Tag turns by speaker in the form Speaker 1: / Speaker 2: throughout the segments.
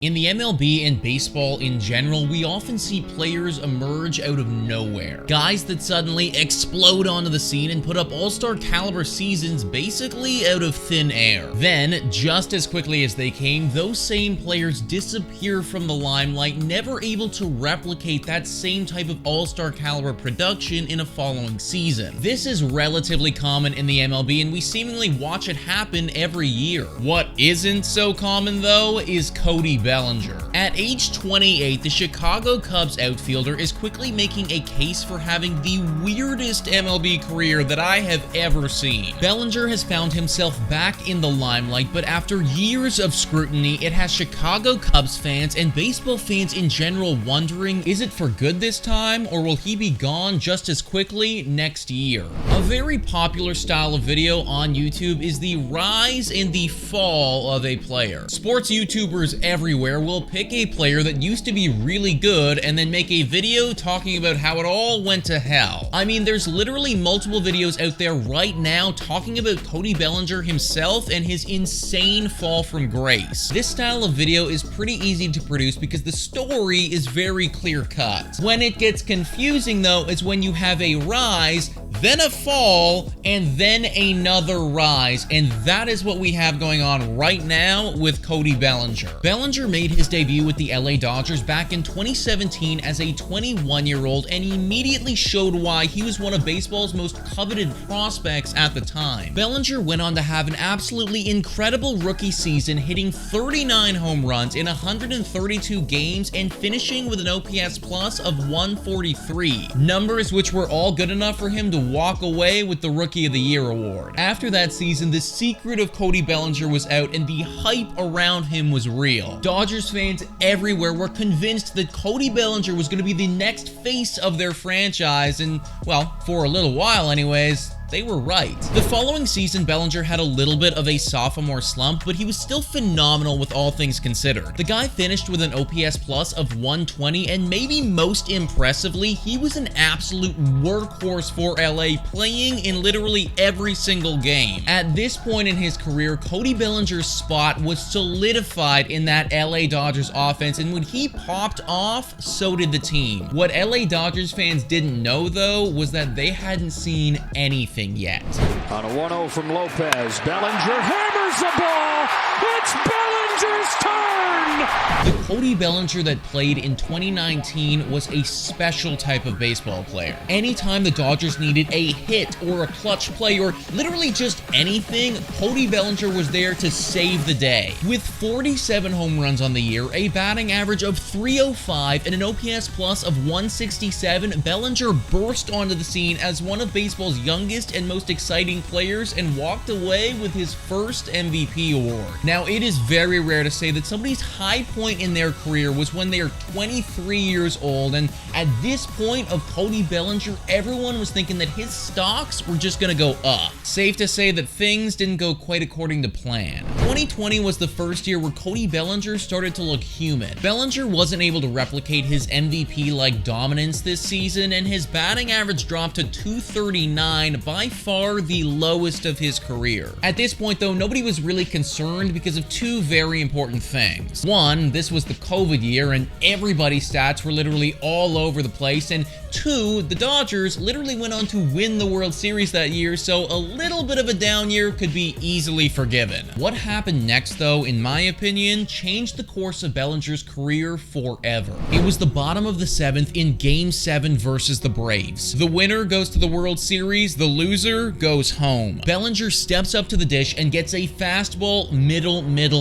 Speaker 1: In the MLB and baseball in general, we often see players emerge out of nowhere. Guys that suddenly explode onto the scene and put up all-star caliber seasons basically out of thin air. Then, just as quickly as they came, those same players disappear from the limelight, never able to replicate that same type of all-star caliber production in a following season. This is relatively common in the MLB, and we seemingly watch it happen every year. What isn't so common, though, is Cody Bellinger. At age 28, the Chicago Cubs outfielder is quickly making a case for having the weirdest MLB career that I have ever seen. Bellinger has found himself back in the limelight, but after years of scrutiny, it has Chicago Cubs fans and baseball fans in general wondering, is it for good this time, or will he be gone just as quickly next year? A very popular style of video on YouTube is the rise and the fall of a player. Sports YouTubers everywhere will pick a player that used to be really good and then make a video talking about how it all went to hell. I mean, there's literally multiple videos out there right now talking about Cody Bellinger himself and his insane fall from grace. This style of video is pretty easy to produce because the story is very clear-cut. When it gets confusing, though, is when you have a rise, then a fall, and then another rise, and that is what we have going on right now with Cody Bellinger. Bellinger made his debut with the LA Dodgers back in 2017 as a 21-year-old and immediately showed why he was one of baseball's most coveted prospects at the time. Bellinger went on to have an absolutely incredible rookie season, hitting 39 home runs in 132 games and finishing with an OPS plus of 143, numbers which were all good enough for him to walk away with the Rookie of the Year award. After that season, the secret of Cody Bellinger was out and the hype around him was real. Dodgers fans everywhere were convinced that Cody Bellinger was going to be the next face of their franchise, and, well, for a little while anyways, they were right. The following season, Bellinger had a little bit of a sophomore slump, but he was still phenomenal with all things considered. The guy finished with an OPS plus of 120, and maybe most impressively, he was an absolute workhorse for LA, playing in literally every single game. At this point in his career, Cody Bellinger's spot was solidified in that LA Dodgers offense, and when he popped off, so did the team. What LA Dodgers fans didn't know, though, was that they hadn't seen anything yet.
Speaker 2: On a 1-0 from Lopez, Bellinger hammers the ball. It's Bellinger's turn.
Speaker 1: The Cody Bellinger that played in 2019 was a special type of baseball player. Anytime the Dodgers needed a hit or a clutch play or literally just anything, Cody Bellinger was there to save the day. With 47 home runs on the year, a batting average of .305, and an OPS plus of 167, Bellinger burst onto the scene as one of baseball's youngest and most exciting players and walked away with his first MVP award. Now, it is very rare to say that somebody's high point in their career was when they are 23 years old, and at this point of Cody Bellinger, everyone was thinking that his stocks were just gonna go up. Safe to say that things didn't go quite according to plan. 2020 was the first year where Cody Bellinger started to look human. Bellinger wasn't able to replicate his MVP-like dominance this season, and his batting average dropped to .239, by far the lowest of his career. At this point, though, nobody was really concerned because of two very important things. One, this was the COVID year and everybody's stats were literally all over the place, and two, the Dodgers literally went on to win the World Series that year, so a little bit of a down year could be easily forgiven. What happened next, though, in my opinion, changed the course of Bellinger's career forever. It was the bottom of the 7th in Game 7 versus the Braves. The winner goes to the World Series, the loser goes home. Bellinger steps up to the dish and gets a fastball middle,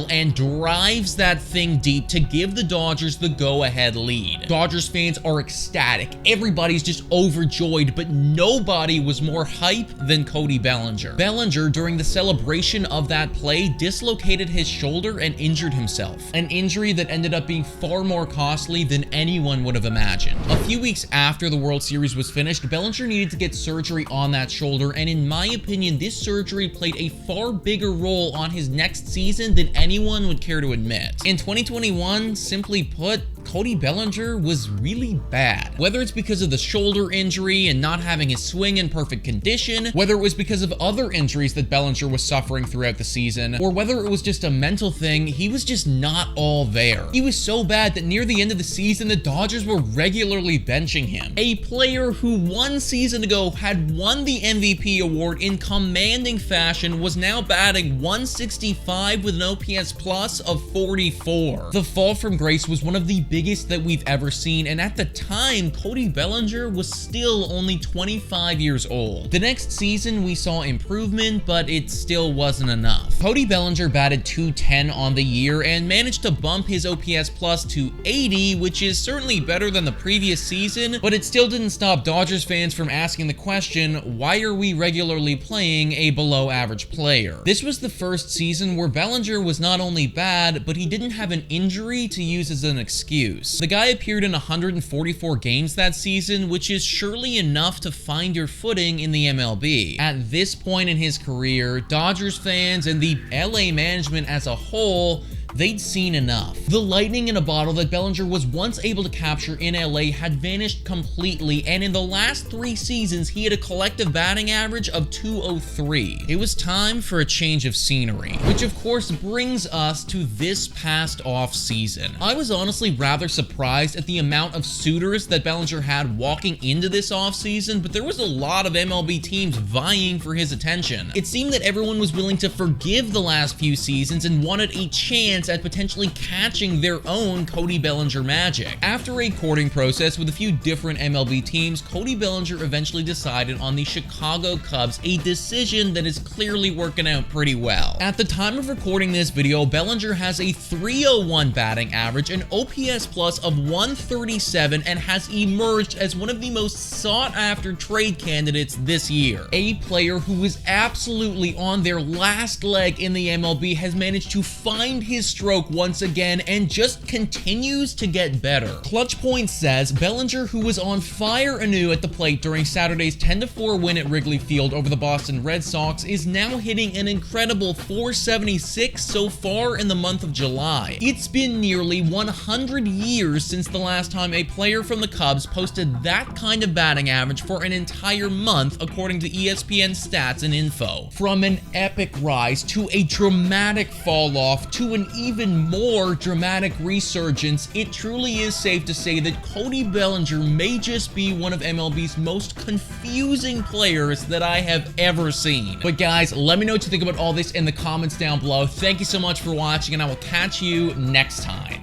Speaker 1: and drives that thing deep to give the Dodgers the go-ahead lead. Dodgers fans are ecstatic. Everybody's just overjoyed, but nobody was more hype than Cody Bellinger. Bellinger, during the celebration of that play, dislocated his shoulder and injured himself. An injury that ended up being far more costly than anyone would have imagined. A few weeks after the World Series was finished, Bellinger needed to get surgery on that shoulder, and in my opinion, this surgery played a far bigger role on his next season than anyone would care to admit. In 2021, simply put, Cody Bellinger was really bad. Whether it's because of the shoulder injury and not having his swing in perfect condition, whether it was because of other injuries that Bellinger was suffering throughout the season, or whether it was just a mental thing, he was just not all there. He was so bad that near the end of the season, the Dodgers were regularly benching him. A player who 1 season ago had won the MVP award in commanding fashion was now batting 165 with an OPS plus of 44. The fall from grace was one of the biggest that we've ever seen, and at the time, Cody Bellinger was still only 25 years old. The next season, we saw improvement, but it still wasn't enough. Cody Bellinger batted .210 on the year and managed to bump his OPS plus to 80, which is certainly better than the previous season, but it still didn't stop Dodgers fans from asking the question, why are we regularly playing a below average player? This was the first season where Bellinger was not only bad, but he didn't have an injury to use as an excuse. The guy appeared in 144 games that season, which is surely enough to find your footing in the MLB. At this point in his career, Dodgers fans and the LA management as a whole, they'd seen enough. The lightning in a bottle that Bellinger was once able to capture in LA had vanished completely, and in the last 3 seasons, he had a collective batting average of .203. It was time for a change of scenery, which of course brings us to this past off season. I was honestly rather surprised at the amount of suitors that Bellinger had walking into this off season, but there was a lot of MLB teams vying for his attention. It seemed that everyone was willing to forgive the last few seasons and wanted a chance at potentially catching their own Cody Bellinger magic. After a courting process with a few different MLB teams, Cody Bellinger eventually decided on the Chicago Cubs, a decision that is clearly working out pretty well. At the time of recording this video, Bellinger has a .301 batting average, an OPS plus of 137, and has emerged as one of the most sought-after trade candidates this year. A player who was absolutely on their last leg in the MLB has managed to find his stroke once again and just continues to get better. Clutch Point says Bellinger, who was on fire anew at the plate during Saturday's 10-4 win at Wrigley Field over the Boston Red Sox, is now hitting an incredible .476 so far in the month of July. It's been nearly 100 years since the last time a player from the Cubs posted that kind of batting average for an entire month, according to ESPN stats and info. From an epic rise to a dramatic fall off to an even more dramatic resurgence, it truly is safe to say that Cody Bellinger may just be one of MLB's most confusing players that I have ever seen. But guys, let me know what you think about all this in the comments down below. Thank you so much for watching, and I will catch you next time.